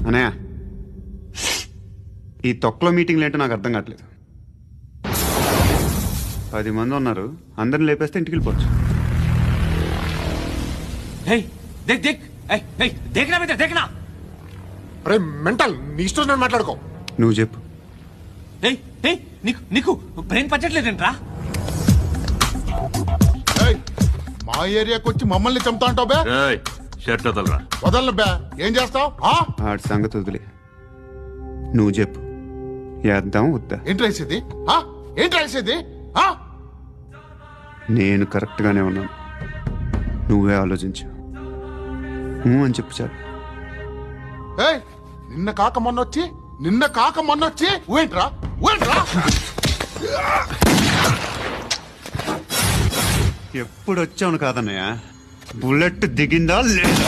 అనయా ఈ తొక్కలో మీటింగ్లు ఏంటో నాకు అర్థం కావట్లేదు. 10 మంది ఉన్నారు, అందరిని లేపేస్తే ఇంటికి వెళ్ళిపోవచ్చు. అరే మెంటల్, నీ ఇష్టం నేను మాట్లాడుకో. నువ్వు చెప్పు. నీకు బ్రెయిన్ పచ్చట్లేదంట్రా? ఏయ్, మా ఏరియాకి వచ్చి మమ్మల్ని చంపుతా అంటావు బే? షర్ట్ వదలరా. వదలను బే. ఏం చేస్తావు? ఆడి సంగతి వదిలే, నువ్వు చెప్పు. వేద్దాం వద్దా? ఏంటి రాసేది? ఏంటి రాసేది? నేను కరెక్ట్గానే ఉన్నాను, నువ్వే ఆలోచించు. అని చెప్పు చాలు. ఏయ్, నిన్న కాక మొన్నొచ్చి ఊయంట్రా. ఎప్పుడు వచ్చావును కాదన్నయ్య, బుల్లెట్ దిగిందా లేదా?